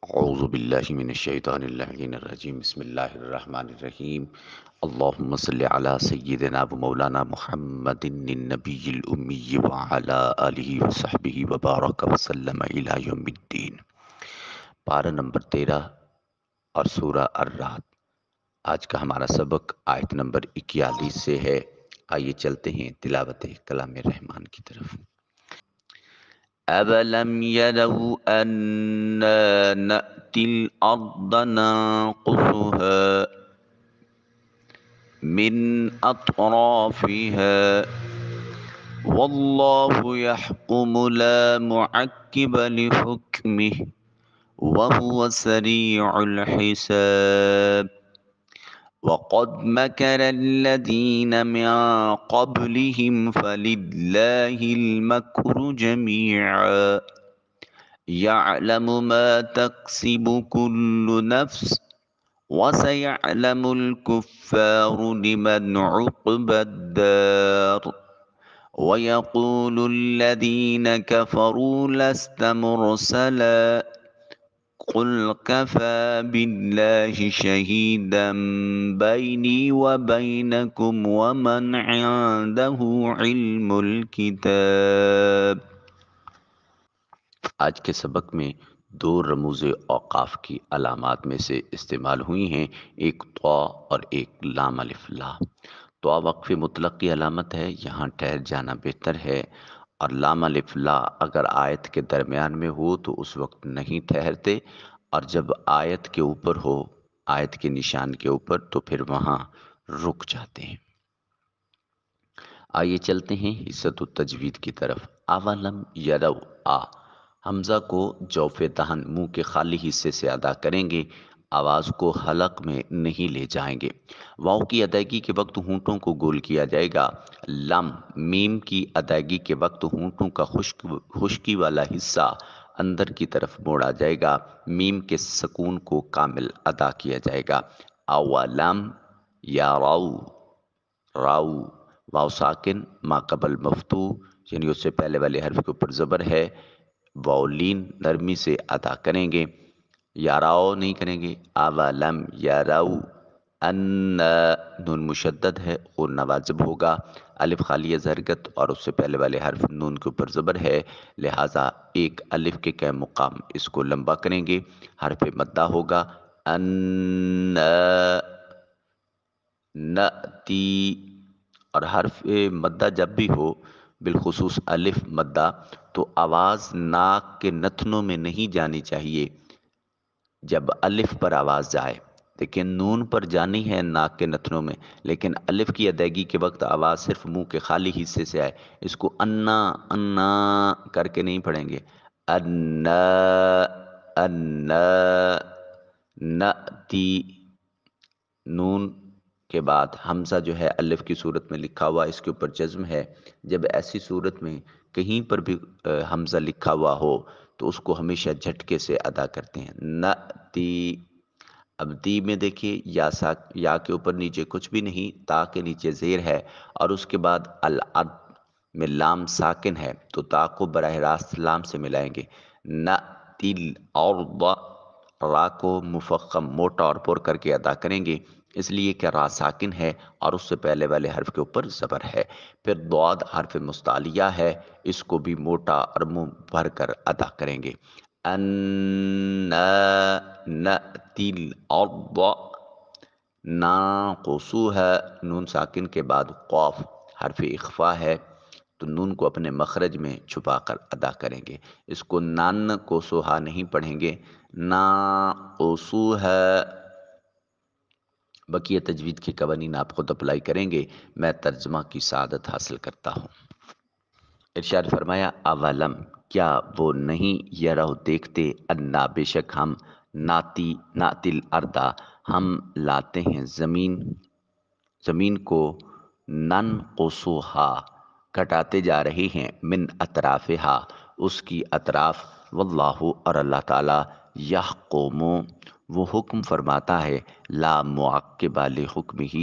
اعوذ باللہ من الشیطان اللعین الرجیم بسم اللہ الرحمن الرحیم اللہم صلی علی سیدنا و مولانا محمد النبی الامی وعلی آلہ وصحبہ وبارک وسلم الی یوم الدین۔ پارہ نمبر 13 اور سورہ الرعد۔ آج کا ہمارا سبق آیت نمبر 41 سے ہے۔ آئیے چلتے ہیں تلاوت کلام رحمان کی طرف۔ أَوَلَمْ يَرَوْا أَنَّا نَأْتِي الْأَرْضَ نَنقُصُهَا مِنْ أَطْرَافِهَا وَاللَّهُ يَحْكُمُ لَا مُعَقِّبَ لِحُكْمِهِ وَهُوَ سَرِيعُ الْحِسَابِ وَقَدْ مَكَرَ الَّذِينَ مِنْ قَبْلِهِمْ فَلِلَّهِ الْمَكْرُ جَمِيعًا يَعْلَمُ مَا تَكْسِبُ كُلُّ نَفْسٍ وَسَيَعْلَمُ الْكُفَّارُ لِمَنْ عُقْبَى الدَّارِ وَيَقُولُ الَّذِينَ كَفَرُوا لَسْتَ مُرْسَلًا قُلْ كَفَى بِاللَّهِ شَهِيدًا بَيْنِي وَبَيْنَكُمْ وَمَنْ عِندَهُ عِلْمُ الْكِتَابِ۔ آج کے سبق میں دو رموز اوقاف کی علامات میں سے استعمال ہوئی ہیں، ایک طا اور ایک لام الف لا۔ طا وقف مطلق کی علامت ہے، یہاں ٹھہر جانا بہتر ہے، اور لام الف لا اگر آیت کے درمیان میں ہو تو اس وقت نہیں ٹھہرتے، اور جب آیت کے اوپر ہو، آیت کے نشان کے اوپر، تو پھر وہاں رک جاتے ہیں۔ آئیے چلتے ہیں حصۃ التجوید کی طرف۔ اولم یرو آ، حمزہ کو جوف دہن منہ کے خالی حصے سے ادا کریں گے، آواز کو حلق میں نہیں لے جائیں گے۔ واؤ کی ادائیگی کے وقت ہونٹوں کو گول کیا جائے گا۔ لم میم کی ادائیگی کے وقت ہونٹوں کا خشکی والا حصہ اندر کی طرف موڑا جائے گا، میم کے سکون کو کامل ادا کیا جائے گا۔ اولم یا راؤ، راؤ واو ساکن ما قبل مفتوح، یعنی اس سے پہلے والے حرف کے اوپر زبر ہے، واولین نرمی سے ادا کریں گے، یاراؤ نہیں کریں گے۔ اولم یارو ان، نون مشدد ہے اور نوازب ہوگا، الف خالی زرگت اور اس سے پہلے والے حرف نون کے اوپر زبر ہے، لہٰذا ایک الف کے قائم مقام اس کو لمبا کریں گے، حرف مدہ ہوگا ان نأتی، اور حرف مدہ جب بھی ہو بالخصوص الف مدہ تو آواز ناک کے نتنوں میں نہیں جانی چاہیے جب الف پر آواز جائے، لیکن نون پر جانی ہے ناک کے نتنوں میں، لیکن الف کی ادائیگی کے وقت آواز صرف منہ کے خالی حصے سے آئے، اس کو انا انا کر کے نہیں پڑھیں گے۔ انا انا نأتی، نون کے بعد حمزہ جو ہے الف کی صورت میں لکھا ہوا اس کے اوپر جزم ہے، جب ایسی صورت میں کہیں پر بھی حمزہ لکھا ہوا ہو تو اس کو ہمیشہ جھٹکے سے ادا کرتے ہیں۔ نأتی، اب تی میں دیکھیے یا کے اوپر نیچے کچھ بھی نہیں، تا کے نیچے زیر ہے، اور اس کے بعد العد میں لام ساکن ہے تو تا کو براہ راست لام سے ملائیں گے۔ نأتی الارض، را کو مفخم موٹا اور پر کر کے ادا کریں گے، اس لیے کہ را ساکن ہے اور اس سے پہلے والے حرف کے اوپر زبر ہے۔ پھر ضاد حرف مستعلیہ ہے، اس کو بھی موٹا اور منہ بھر کر ادا کریں گے۔ انا نأتی الارض نانقصها، نون ساکن کے بعد قاف حرف اخفا ہے تو نون کو اپنے مخرج میں چھپا کر ادا کریں گے، اس کو نان کو سوہا نہیں پڑھیں گے، نانقصها۔ بقیہ تجوید کے قوانین آپ خود اپلائی کریں گے، میں ترجمہ کی سعادت حاصل کرتا ہوں۔ ارشاد فرمایا اولم، کیا وہ نہیں یرو دیکھتے، انا بے شک ہم، ناتی الارض ہم لاتے ہیں زمین کو، ننقصھا کٹاتے جا رہے ہیں، من اطرافہا اس کی اطراف، واللہ اور اللہ تعالی، یحکم وہ حکم فرماتا ہے، لا معقب لحکمہ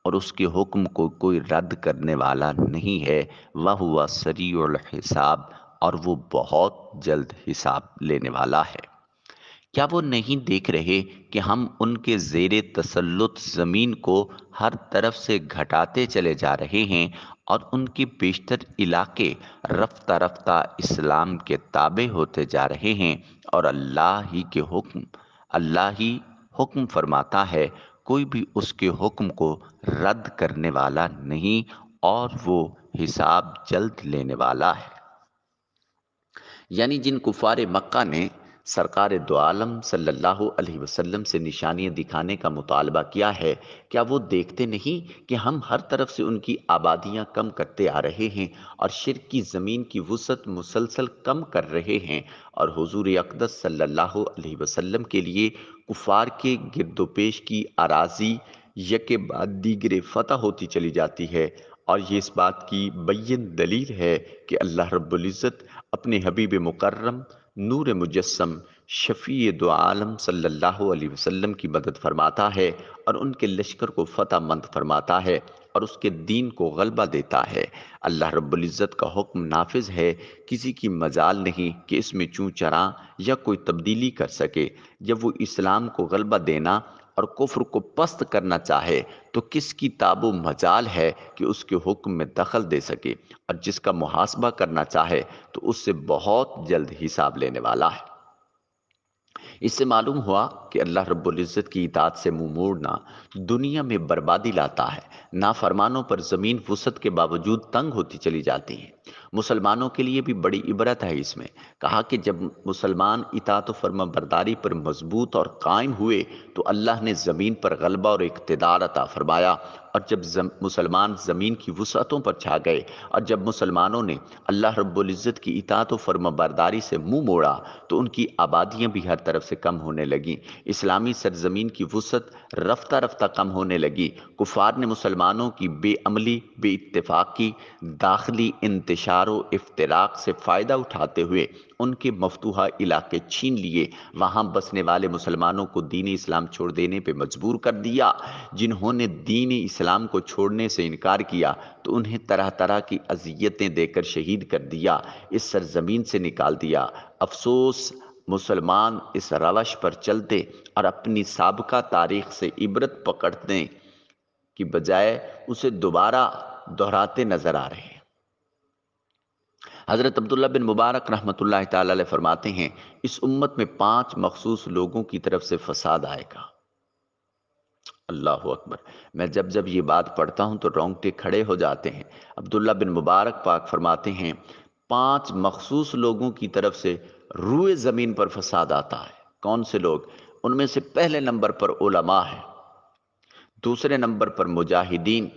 اور اس کے حکم کو کوئی رد کرنے والا نہیں ہے، وہو سریع الحساب اور وہ بہت جلد حساب لینے والا ہے۔ کیا وہ نہیں دیکھ رہے کہ ہم ان کے زیر تسلط زمین کو ہر طرف سے گھٹاتے چلے جا رہے ہیں اور ان کے بیشتر علاقے رفتہ رفتہ اسلام کے تابع ہوتے جا رہے ہیں، اور اللہ ہی حکم فرماتا ہے، کوئی بھی اس کے حکم کو رد کرنے والا نہیں، اور وہ حساب جلد لینے والا ہے۔ یعنی جن کفار مکہ نے سرکار دو عالم صلی اللہ علیہ وسلم سے نشانیاں دکھانے کا مطالبہ کیا ہے، کیا وہ دیکھتے نہیں کہ ہم ہر طرف سے ان کی آبادیاں کم کرتے آ رہے ہیں اور شرک کی زمین کی وسعت مسلسل کم کر رہے ہیں، اور حضور اقدس صلی اللہ علیہ وسلم کے لیے کفار کے گرد و پیش کی اراضی یکے بعد دیگرے فتح ہوتی چلی جاتی ہے، اور یہ اس بات کی بین دلیل ہے کہ اللہ رب العزت اپنے حبیب مکرم نور مجسم شفیع دو عالم صلی اللہ علیہ وسلم کی مدد فرماتا ہے، اور ان کے لشکر کو فتح مند فرماتا ہے، اور اس کے دین کو غلبہ دیتا ہے۔ اللہ رب العزت کا حکم نافذ ہے، کسی کی مجال نہیں کہ اس میں چوں چراں یا کوئی تبدیلی کر سکے۔ جب وہ اسلام کو غلبہ دینا اور کفر کو پست کرنا چاہے تو کس کی تاب و مجال ہے کہ اس کے حکم میں دخل دے سکے، اور جس کا محاسبہ کرنا چاہے تو اس سے بہت جلد حساب لینے والا ہے۔ اس سے معلوم ہوا کہ اللہ رب العزت کی اطاعت سے منہ موڑنا دنیا میں بربادی لاتا ہے۔ نافرمانوں پر زمین وسعت کے باوجود تنگ ہوتی چلی جاتی ہے۔ مسلمانوں کے لیے بھی بڑی عبرت ہے اس میں۔ کہا کہ جب مسلمان اطاعت و فرما برداری پر مضبوط اور قائم ہوئے تو اللہ نے زمین پر غلبہ اور اقتدار عطا فرمایا، اور جب مسلمان زمین کی وسعتوں پر چھا گئے، اور جب مسلمانوں نے اللہ رب العزت کی اطاعت و فرما برداری سے منہ موڑا تو ان کی آبادیاں بھی ہر طرف سے کم ہونے لگیں، اسلامی سرزمین کی وسعت رفتہ رفتہ کم ہونے لگی۔ کفار نے مسلمانوں کی بے عملی، بے اتفاقی، داخلی انتشار و افتراق سے فائدہ اٹھاتے ہوئے ان کے مفتوحہ علاقے چھین لیے، وہاں بسنے والے مسلمانوں کو دین اسلام چھوڑ دینے پہ مجبور کر دیا۔ جنہوں نے دین اسلام کو چھوڑنے سے انکار کیا تو انہیں طرح طرح کی اذیتیں دے کر شہید کر دیا، اس سرزمین سے نکال دیا۔ افسوس، مسلمان اس روش پر چلتے اور اپنی سابقہ تاریخ سے عبرت پکڑنے کی بجائے اسے دوبارہ دہراتے نظر آ رہے ہیں۔ حضرت عبداللہ بن مبارک رحمۃ اللہ تعالی علیہ فرماتے ہیں، اس امت میں 5 مخصوص لوگوں کی طرف سے فساد آئے گا۔ اللہ اکبر! میں جب یہ بات پڑھتا ہوں تو رونگٹے کھڑے ہو جاتے ہیں۔ عبداللہ بن مبارک پاک فرماتے ہیں، 5 مخصوص لوگوں کی طرف سے روئے زمین پر فساد آتا ہے۔ کون سے لوگ؟ ان میں سے پہلے نمبر پر علماء ہے، دوسرے نمبر پر مجاہدین،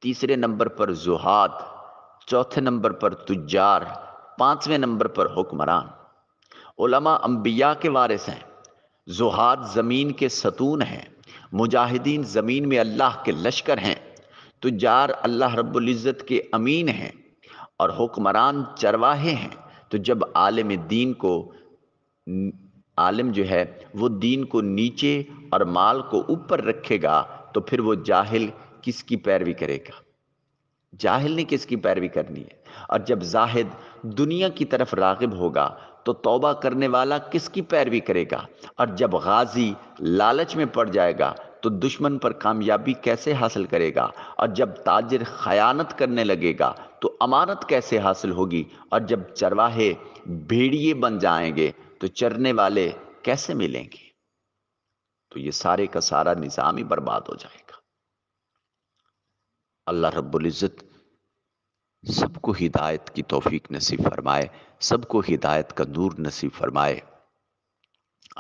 تیسرے نمبر پر زہاد، چوتھے نمبر پر تجار، 5ویں نمبر پر حکمران۔ علماء انبیاء کے وارث ہیں، زہاد زمین کے ستون ہیں، مجاہدین زمین میں اللہ کے لشکر ہیں، تجار اللہ رب العزت کے امین ہیں، اور حکمران چرواہے ہیں۔ تو جب عالم جو ہے وہ دین کو نیچے اور مال کو اوپر رکھے گا تو پھر وہ جاہل کس کی پیروی کرے گا؟ جاہل نے کس کی پیروی کرنی ہے؟ اور جب زاہد دنیا کی طرف راغب ہوگا تو توبہ کرنے والا کس کی پیروی کرے گا؟ اور جب غازی لالچ میں پڑ جائے گا تو دشمن پر کامیابی کیسے حاصل کرے گا؟ اور جب تاجر خیانت کرنے لگے گا تو امانت کیسے حاصل ہوگی؟ اور جب چرواہے بھیڑیے بن جائیں گے تو چرنے والے کیسے ملیں گے؟ تو یہ سارے کا سارا نظام ہی برباد ہو جائے گا۔ اللہ رب العزت سب کو ہدایت کی توفیق نصیب فرمائے، سب کو ہدایت کا نور نصیب فرمائے۔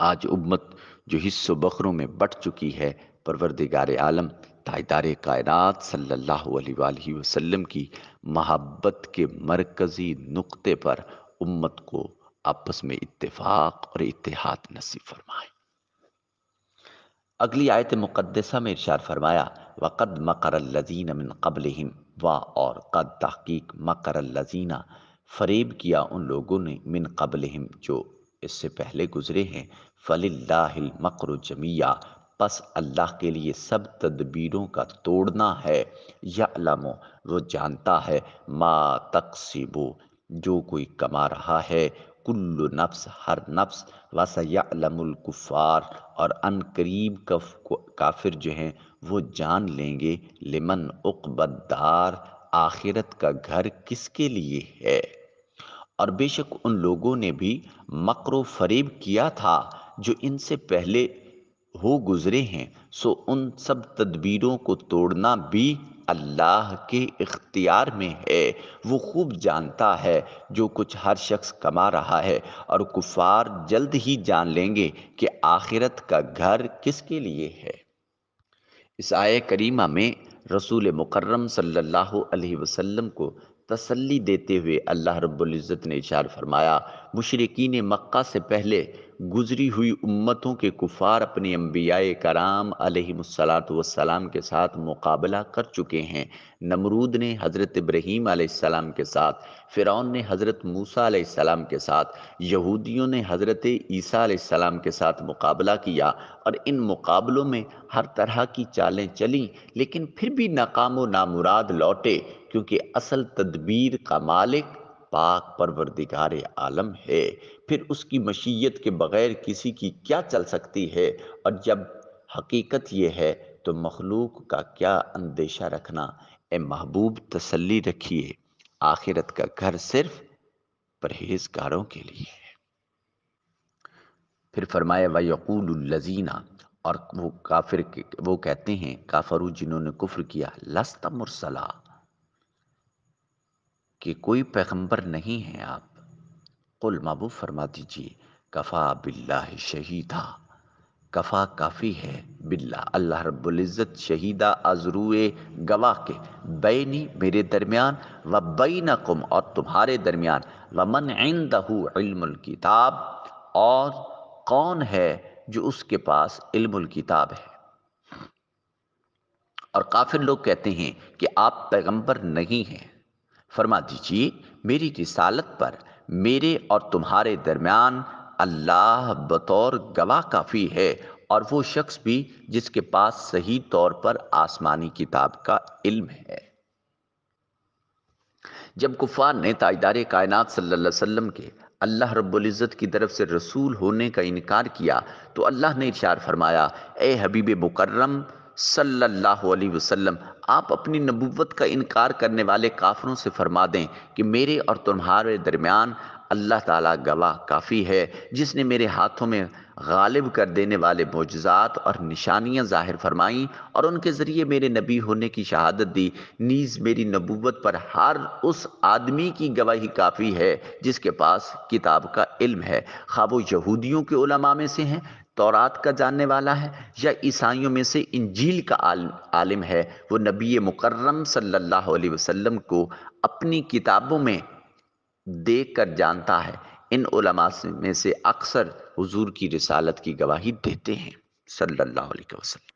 آج امت جو حص و بخروں میں بٹ چکی ہے، پروردگار عالم تاجدار کائنات صلی اللہ علیہ وآلہ وسلم کی محبت کے مرکزی نقطے پر امت کو آپس میں اتفاق اور اتحاد نصیب فرمائے۔ اگلی آیت مقدسہ میں ارشاد فرمایا، وَقَدْ مَكَرَ الَّذِينَ مِن قَبْلِهِمْ، اور قد تحقیق مکر الذین فریب کیا ان لوگوں نے، من قبلہم جو اس سے پہلے گزرے ہیں، فَلِلَّهِ الْمَكْرُ جَمِيعًا، پس اللہ کے لیے سب تدبیروں کا توڑنا ہے، یعلم وہ جانتا ہے، ما تکسب جو کوئی کما رہا ہے کل نفس، ہر نفس، وَسَيَعْلَمُ الْكُفَّارُ، اور ان قریب کافر جو ہیں وہ جان لیں گے، لمن عقبی الدار، آخرت کا گھر کس کے لیے ہے۔ اور بے شک ان لوگوں نے بھی مکر و فریب کیا تھا جو ان سے پہلے ہو گزرے ہیں، سو ان سب تدبیروں کو توڑنا بھی اللہ کے اختیار میں ہے، وہ خوب جانتا ہے جو کچھ ہر شخص کما رہا ہے، اور کفار جلد ہی جان لیں گے کہ آخرت کا گھر کس کے لیے ہے۔ اس آیہ کریمہ میں رسول مکرم صلی اللہ علیہ وسلم کو تسلی دیتے ہوئے اللہ رب العزت نے ارشاد فرمایا، مشرکین مکہ سے پہلے گزری ہوئی امتوں کے کفار اپنے انبیاء کرام علیہم السلام کے ساتھ مقابلہ کر چکے ہیں۔ نمرود نے حضرت ابراہیم علیہ السلام کے ساتھ، فرعون نے حضرت موسیٰ علیہ السلام کے ساتھ، یہودیوں نے حضرت عیسیٰ علیہ السلام کے ساتھ مقابلہ کیا، اور ان مقابلوں میں ہر طرح کی چالیں چلیں، لیکن پھر بھی ناکام و نامراد لوٹے، کیونکہ اصل تدبیر کا مالک پاک پروردگار عالم ہے، پھر اس کی مشیت کے بغیر کسی کی کیا چل سکتی ہے، اور جب حقیقت یہ ہے تو مخلوق کا کیا اندیشہ رکھنا۔ اے محبوب تسلی رکھیے، آخرت کا گھر صرف پرہیزگاروں کے لیے ہے۔ پھر فرمایا وَيَقُولُ الَّذِينَ، اور وہ کافر وہ کہتے ہیں، کافرو جنہوں نے کفر کیا، لست مرسلا، کہ کوئی پیغمبر نہیں ہے آپ۔ قل محبوب فرما دیجئے، کفا باللہ شہیدا، کفا کافی ہے، باللہ اللہ رب العزت، شہیدہ ازروئے گواہ کے، بینی میرے درمیان، و بینکم اور تمہارے درمیان، ومن عندہ علم الکتاب، اور کون ہے جو اس کے پاس علم الکتاب ہے۔ اور کافر لوگ کہتے ہیں کہ آپ پیغمبر نہیں ہیں، فرما دیجئے میری رسالت پر میرے اور تمہارے درمیان اللہ بطور گواہ کافی ہے، اور وہ شخص بھی جس کے پاس صحیح طور پر آسمانی کتاب کا علم ہے۔ جب کفار نے تاجدار کائنات صلی اللہ علیہ وسلم کے اللہ رب العزت کی طرف سے رسول ہونے کا انکار کیا تو اللہ نے ارشاد فرمایا، اے حبیب مکرم صلی اللہ علیہ وسلم، آپ اپنی نبوت کا انکار کرنے والے کافروں سے فرما دیں کہ میرے اور تمہارے درمیان اللہ تعالیٰ گواہ کافی ہے، جس نے میرے ہاتھوں میں غالب کر دینے والے معجزات اور نشانیاں ظاہر فرمائیں، اور ان کے ذریعے میرے نبی ہونے کی شہادت دی، نیز میری نبوت پر ہر اس آدمی کی گواہی کافی ہے جس کے پاس کتاب کا علم ہے، خواہ وہ یہودیوں کے علماء میں سے ہیں، تورات کا جاننے والا ہے، یا عیسائیوں میں سے انجیل کا عالم ہے، وہ نبی مکرم صلی اللہ علیہ وسلم کو اپنی کتابوں میں دیکھ کر جانتا ہے۔ ان علماء میں سے اکثر حضور کی رسالت کی گواہی دیتے ہیں صلی اللہ علیہ وسلم۔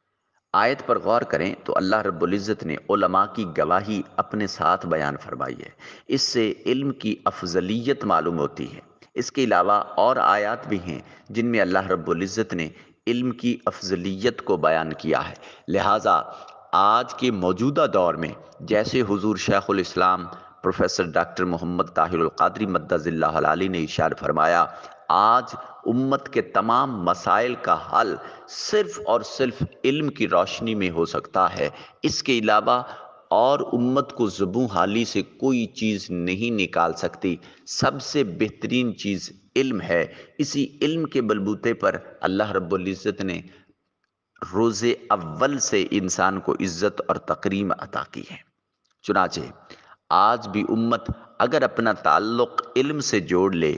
آیت پر غور کریں تو اللہ رب العزت نے علماء کی گواہی اپنے ساتھ بیان فرمائی ہے، اس سے علم کی افضلیت معلوم ہوتی ہے۔ اس کے علاوہ اور آیات بھی ہیں جن میں اللہ رب العزت نے علم کی افضلیت کو بیان کیا ہے، لہٰذا آج کے موجودہ دور میں جیسے حضور شیخ الاسلام پروفیسر ڈاکٹر محمد طاہر القادری مدظ اللہ العالی نے ارشاد فرمایا، آج امت کے تمام مسائل کا حل صرف اور صرف علم کی روشنی میں ہو سکتا ہے، اس کے علاوہ اور امت کو زبوں حالی سے کوئی چیز نہیں نکال سکتی۔ سب سے بہترین چیز علم ہے، اسی علم کے بلبوتے پر اللہ رب العزت نے روز اول سے انسان کو عزت اور تکریم عطا کی ہے۔ چنانچہ آج بھی امت اگر اپنا تعلق علم سے جوڑ لے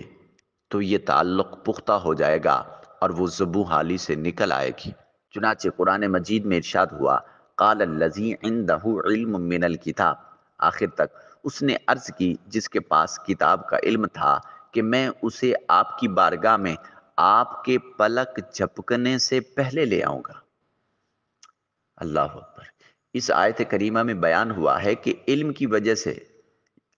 تو یہ تعلق پختہ ہو جائے گا اور وہ زبوں حالی سے نکل آئے گی۔ چنانچہ قرآن مجید میں ارشاد ہوا، قال الذی عندہ علم من الکتاب، آخر تک اس نے عرض کی جس کے پاس کتاب کا علم تھا کہ میں اسے آپ کی بارگاہ میں آپ کے پلک جھپکنے سے پہلے لے آؤں گا۔ اللہ اکبر۔ اس آیت کریمہ میں بیان ہوا ہے کہ علم کی وجہ سے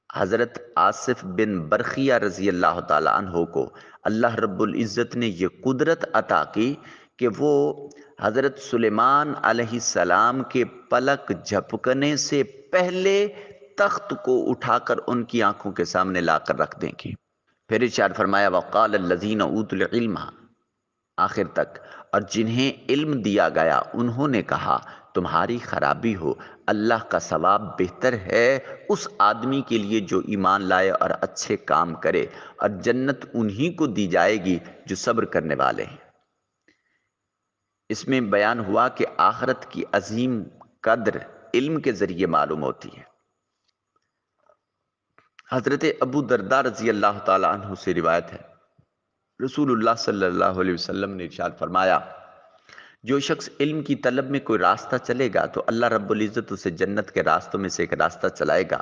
حضرت آصف بن برخیہ رضی اللہ تعالیٰ عنہ کو اللہ رب العزت نے یہ قدرت عطا کی کہ وہ حضرت سلیمان علیہ السلام کے پلک جھپکنے سے پہلے تخت کو اٹھا کر ان کی آنکھوں کے سامنے لا کر رکھ دیں گے۔ پھر ارشاد فرمایا وقال الذین اوتوا العلم، آخر تک، اور جنہیں علم دیا گیا انہوں نے کہا تمہاری خرابی ہو، اللہ کا ثواب بہتر ہے اس آدمی کے لیے جو ایمان لائے اور اچھے کام کرے، اور جنت انہی کو دی جائے گی جو صبر کرنے والے ہیں۔ اس میں بیان ہوا کہ آخرت کی عظیم قدر علم کے ذریعے معلوم ہوتی ہے۔ حضرت ابو درداء رضی اللہ تعالی عنہ سے روایت ہے، رسول اللہ صلی اللہ علیہ وسلم نے ارشاد فرمایا جو شخص علم کی طلب میں کوئی راستہ چلے گا تو اللہ رب العزت اسے جنت کے راستوں میں سے ایک راستہ چلائے گا،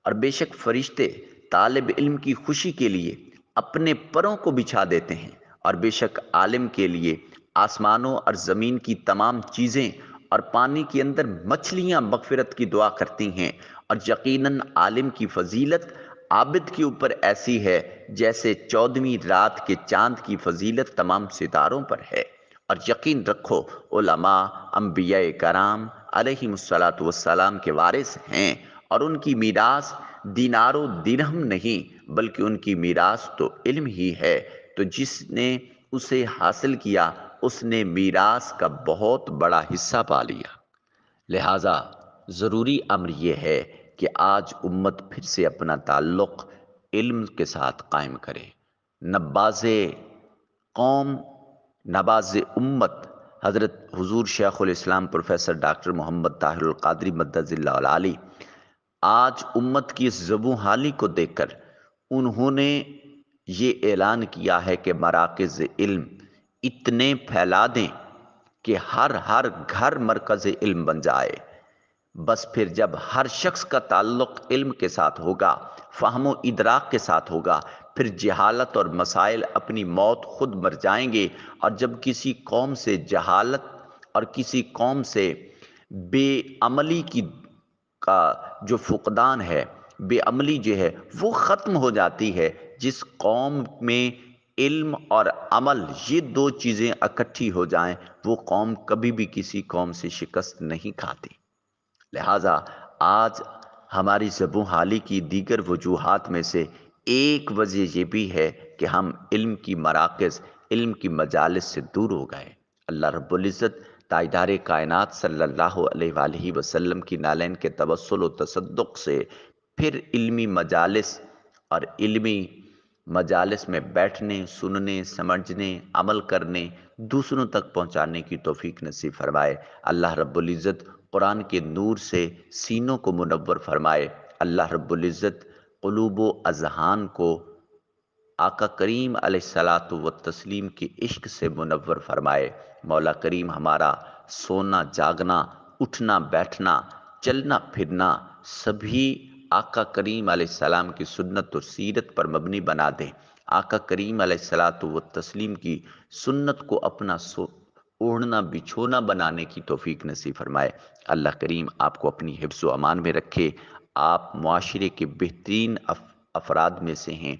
اور بے شک فرشتے طالب علم کی خوشی کے لیے اپنے پروں کو بچھا دیتے ہیں، اور بے شک عالم کے لیے آسمانوں اور زمین کی تمام چیزیں اور پانی کے اندر مچھلیاں مغفرت کی دعا کرتی ہیں، اور یقیناً عالم کی فضیلت عابد کے اوپر ایسی ہے جیسے 14ویں رات کے چاند کی فضیلت تمام ستاروں پر ہے۔ اور یقین رکھو علماء انبیاء کرام علیہم الصلاۃ والسلام کے وارث ہیں، اور ان کی میراث دینار و درہم نہیں بلکہ ان کی میراث تو علم ہی ہے، تو جس نے اسے حاصل کیا اس نے میراث کا بہت بڑا حصہ پا لیا۔ لہٰذا ضروری امر یہ ہے کہ آج امت پھر سے اپنا تعلق علم کے ساتھ قائم کرے۔ نباز قوم نباز امت حضرت حضور شیخ الاسلام پروفیسر ڈاکٹر محمد طاہر القادری مدد اللہ العالی آج امت کی اس زبوں حالی کو دیکھ کر انہوں نے یہ اعلان کیا ہے کہ مراکز علم اتنے پھیلا دیں کہ ہر گھر مرکز علم بن جائے۔ بس پھر جب ہر شخص کا تعلق علم کے ساتھ ہوگا، فہم و ادراک کے ساتھ ہوگا، پھر جہالت اور مسائل اپنی موت خود مر جائیں گے، اور جب کسی قوم سے جہالت اور کسی قوم سے بے عملی کا جو فقدان ہے، بے عملی جو ہے وہ ختم ہو جاتی ہے، جس قوم میں علم اور عمل یہ دو چیزیں اکٹھی ہو جائیں وہ قوم کبھی بھی کسی قوم سے شکست نہیں کھاتی۔ لہٰذا آج ہماری زبوں حالی کی دیگر وجوہات میں سے ایک وجہ یہ بھی ہے کہ ہم علم کی مراکز، علم کی مجالس سے دور ہو گئے۔ اللہ رب العزت تاجدار کائنات صلی اللہ علیہ وآلہ وسلم کی نالین کے توسل و تصدق سے پھر علمی مجالس اور علمی مجالس میں بیٹھنے، سننے، سمجھنے، عمل کرنے، دوسروں تک پہنچانے کی توفیق نصیب فرمائے۔ اللہ رب العزت قرآن کے نور سے سینوں کو منور فرمائے۔ اللہ رب العزت قلوب و اذہان کو آقا کریم علیہ الصلاۃ والتسلیم کے عشق سے منور فرمائے۔ مولا کریم ہمارا سونا جاگنا، اٹھنا بیٹھنا، چلنا پھرنا سبھی آقا کریم علیہ السلام کی سنت اور سیرت پر مبنی بنا دیں۔ آقا کریم علیہ الصلاۃ والتسلیم کی سنت کو اپنا اوڑھنا بچھونا بنانے کی توفیق نصیب فرمائے۔ اللہ کریم آپ کو اپنی حفظ و امان میں رکھے۔ آپ معاشرے کے بہترین افراد میں سے ہیں،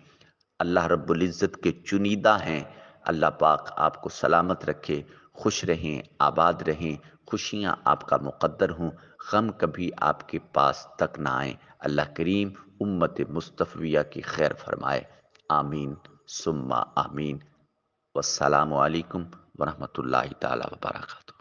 اللہ رب العزت کے چنیدہ ہیں۔ اللہ پاک آپ کو سلامت رکھے، خوش رہیں، آباد رہیں، خوشیاں آپ کا مقدر ہوں، غم کبھی آپ کے پاس تک نہ آئیں۔ اللہ کریم امت مصطفیہ کی خیر فرمائے، آمین ثم آمین۔ والسلام علیکم ورحمۃ اللہ تعالی وبرکاتہ۔